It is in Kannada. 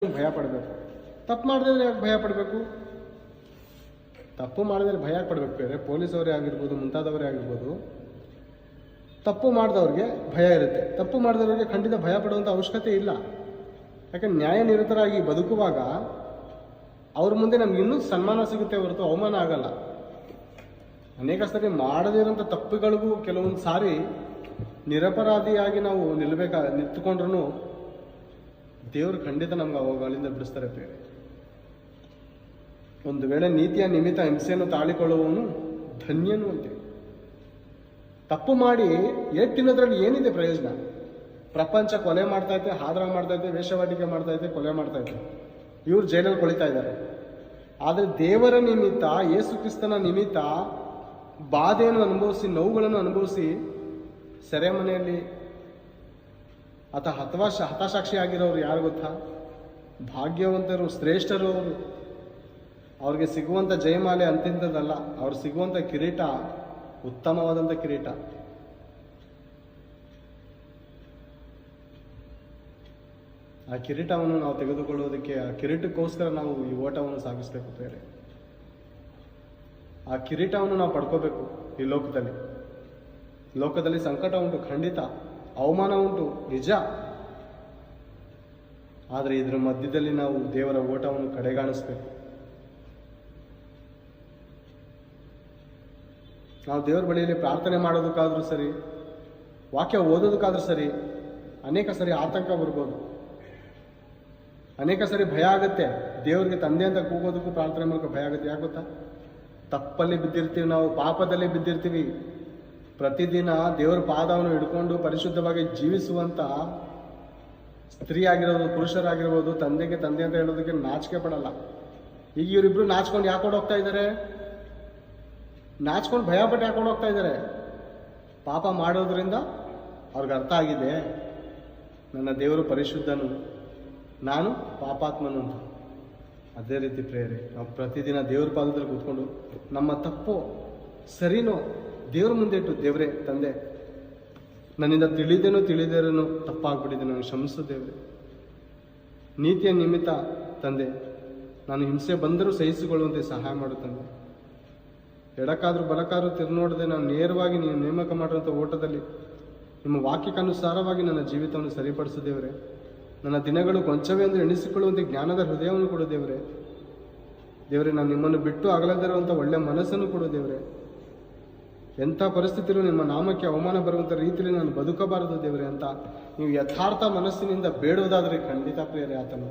ಭಯ ಪಡಬೇಕು. ತಪ್ಪು ಮಾಡಿದ್ರೆ ಯಾಕೆ ಭಯ ಪಡಬೇಕು? ತಪ್ಪು ಮಾಡಿದ್ರೆ ಭಯ ಪಡಬೇಕು. ಬೇರೆ ಪೊಲೀಸವರೇ ಆಗಿರ್ಬೋದು, ಮುಂತಾದವರೇ ಆಗಿರ್ಬೋದು, ತಪ್ಪು ಮಾಡಿದವ್ರಿಗೆ ಭಯ ಇರುತ್ತೆ. ತಪ್ಪು ಮಾಡಿದವ್ರಿಗೆ ಖಂಡಿತ ಭಯ ಪಡುವಂಥ ಅವಶ್ಯಕತೆ ಇಲ್ಲ. ಯಾಕಂದ್ರೆ ನ್ಯಾಯ ನಿರತರಾಗಿ ಬದುಕುವಾಗ ಅವ್ರ ಮುಂದೆ ನಮ್ಗೆ ಇನ್ನೂ ಸನ್ಮಾನ ಸಿಗುತ್ತೆ ಹೊರತು ಅವಮಾನ ಆಗಲ್ಲ. ಅನೇಕ ಸರಿ ಮಾಡದಿರೋಂಥ ತಪ್ಪುಗಳಿಗೂ ಕೆಲವೊಂದು ಸಾರಿ ನಿರಪರಾಧಿಯಾಗಿ ನಾವು ನಿಂತ್ಕೊಂಡ್ರು ದೇವರು ಖಂಡಿತ ನಮ್ಗೆ ಅವುಗಳಿಂದ ಬಿಡಿಸ್ತಾರೆ. ಬೇರೆ ಒಂದು ವೇಳೆ ನೀತಿಯ ನಿಮಿತ್ತ ಹಿಂಸೆಯನ್ನು ತಾಳಿಕೊಳ್ಳುವವನು ಧನ್ಯನು ಅಂತೆ. ತಪ್ಪು ಮಾಡಿ ಏಟ್ ತಿನ್ನೋದ್ರಲ್ಲಿ ಏನಿದೆ ಪ್ರಯೋಜನ? ಪ್ರಪಂಚ ಕೊಲೆ ಮಾಡ್ತಾ ಐತೆ, ಹಾದ್ರ ಮಾಡ್ತಾ ಐತೆ, ವೇಷವಾಟಿಕೆ ಮಾಡ್ತಾ ಐತೆ, ಕೊಲೆ ಮಾಡ್ತಾ ಐತೆ. ಇವ್ರು ಜೈಲಲ್ಲಿ ಕೊಳಿತಾ ಇದ್ದಾರೆ. ಆದರೆ ದೇವರ ನಿಮಿತ್ತ, ಯೇಸು ಕ್ರಿಸ್ತನ ನಿಮಿತ್ತ ಬಾಧೆಯನ್ನು ಅನುಭವಿಸಿ, ನೋವುಗಳನ್ನು ಅನುಭವಿಸಿ ಸೆರೆಮನೆಯಲ್ಲಿ ಹತಾಸಾಕ್ಷಿ ಆಗಿರೋರು ಯಾರು ಗೊತ್ತಾ? ಭಾಗ್ಯವಂತರು, ಶ್ರೇಷ್ಠರು ಅವರು. ಅವ್ರಿಗೆ ಸಿಗುವಂಥ ಜಯಮಾಲೆ ಅಂತಿಂಥದ್ದಲ್ಲ. ಅವ್ರು ಸಿಗುವಂಥ ಕಿರೀಟ ಉತ್ತಮವಾದಂಥ ಕಿರೀಟ. ಆ ಕಿರೀಟವನ್ನು ನಾವು ತೆಗೆದುಕೊಳ್ಳುವುದಕ್ಕೆ, ಆ ಕಿರೀಟಕ್ಕೋಸ್ಕರ ನಾವು ಈ ಓಟವನ್ನು ಸಾಗಿಸಬೇಕು. ಬೇರೆ ಆ ಕಿರೀಟವನ್ನು ನಾವು ಪಡ್ಕೋಬೇಕು. ಈ ಲೋಕದಲ್ಲಿ ಸಂಕಟ ಉಂಟು, ಖಂಡಿತ ಅವಮಾನ ಉಂಟು, ನಿಜ. ಆದರೆ ಇದರ ಮಧ್ಯದಲ್ಲಿ ನಾವು ದೇವರ ಓಟವನ್ನು ಕಡೆಗಾಣಿಸ್ಬೇಕು. ನಾವು ದೇವರ ಬಳಿಯಲ್ಲಿ ಪ್ರಾರ್ಥನೆ ಮಾಡೋದಕ್ಕಾದ್ರೂ ಸರಿ, ವಾಕ್ಯ ಓದೋದಕ್ಕಾದ್ರೂ ಸರಿ, ಅನೇಕ ಸರಿ ಆತಂಕ ಬರ್ಬೋದು, ಅನೇಕ ಸರಿ ಭಯ ಆಗುತ್ತೆ. ದೇವರಿಗೆ ತಂದೆ ಅಂತ ಕೂಗೋದಕ್ಕೂ ಪ್ರಾರ್ಥನೆ ಮೂಲಕ ಭಯ ಆಗುತ್ತೆ. ಯಾಕೆ ಗೊತ್ತಾ? ತಪ್ಪಲ್ಲಿ ಬಿದ್ದಿರ್ತೀವಿ, ನಾವು ಪಾಪದಲ್ಲಿ ಬಿದ್ದಿರ್ತೀವಿ. ಪ್ರತಿದಿನ ದೇವರ ಪಾದವನ್ನು ಹಿಡ್ಕೊಂಡು ಪರಿಶುದ್ಧವಾಗಿ ಜೀವಿಸುವಂತ ಸ್ತ್ರೀ ಆಗಿರೋದು, ಪುರುಷರಾಗಿರ್ಬೋದು, ತಂದೆಗೆ ತಂದೆ ಅಂತ ಹೇಳೋದಕ್ಕೆ ನಾಚಿಕೆ ಪಡಲ್ಲ. ಈಗ ಇವರಿಬ್ರು ನಾಚ್ಕೊಂಡು ಯಾಕೊಂಡು ಹೋಗ್ತಾ ಇದ್ದಾರೆ? ನಾಚ್ಕೊಂಡು ಭಯಪಟ್ಟು ಯಾಕೊಂಡು ಹೋಗ್ತಾ ಇದ್ದಾರೆ? ಪಾಪ ಮಾಡೋದ್ರಿಂದ ಅವ್ರಿಗೆ ಅರ್ಥ ಆಗಿದೆ, ನನ್ನ ದೇವರು ಪರಿಶುದ್ಧನು, ನಾನು ಪಾಪಾತ್ಮನು ಅಂತ. ಅದೇ ರೀತಿ ಪ್ರೇರೆ, ನಾವು ಪ್ರತಿದಿನ ದೇವ್ರ ಪಾದದಲ್ಲಿ ಕೂತ್ಕೊಂಡು ನಮ್ಮ ತಪ್ಪು ಸರಿನೋ ದೇವ್ರ ಮುಂದೆ ಇಟ್ಟು, ದೇವ್ರೆ ತಂದೆ, ನನ್ನಿಂದ ತಿಳಿದೇನೋ ತಪ್ಪಾಗ್ಬಿಟ್ಟಿದೆ, ನಾನು ಕ್ಷಮಿಸು ದೇವ್ರೆ. ನೀತಿಯ ನಿಮಿತ್ತ ತಂದೆ, ನಾನು ಹಿಂಸೆ ಬಂದರೂ ಸಹಿಸಿಕೊಳ್ಳುವಂತೆ ಸಹಾಯ ಮಾಡು ತಂದೆ. ಎಡಕ್ಕಾದ್ರೂ ಬಲಕ್ಕಾದ್ರೂ ತಿರುನೋಡದೆ ನಾನು ನೇರವಾಗಿ ನೀವು ನೇಮಕ ಮಾಡಿರುವಂಥ ಓಟದಲ್ಲಿ ನಿಮ್ಮ ವಾಕ್ಯಕ್ಕನುಸಾರವಾಗಿ ನನ್ನ ಜೀವಿತವನ್ನು ಸರಿಪಡಿಸು ದೇವ್ರೆ. ನನ್ನ ದಿನಗಳು ಕೊಂಚವೇ ಎಂದು ಎಣಿಸಿಕೊಳ್ಳುವಂತೆ ಜ್ಞಾನದ ಹೃದಯವನ್ನು ಕೊಡು ದೇವ್ರೆ. ದೇವ್ರೆ, ನಾನು ನಿಮ್ಮನ್ನು ಬಿಟ್ಟು ಅಗಲದಿರುವಂಥ ಒಳ್ಳೆ ಮನಸ್ಸನ್ನು ಕೊಡು ದೇವ್ರೆ. ಎಂಥ ಪರಿಸ್ಥಿತಿಯಲ್ಲೂ ನಿಮ್ಮ ನಾಮಕ್ಕೆ ಅವಮಾನ ಬರುವಂಥ ರೀತಿಯಲ್ಲಿ ನಾನು ಬದುಕಬಾರದು ದೇವ್ರೆ ಅಂತ ನೀವು ಯಥಾರ್ಥ ಮನಸ್ಸಿನಿಂದ ಬೇಡುವುದಾದರೆ ಖಂಡಿತ ಪ್ರಿಯರೇ ಆತನು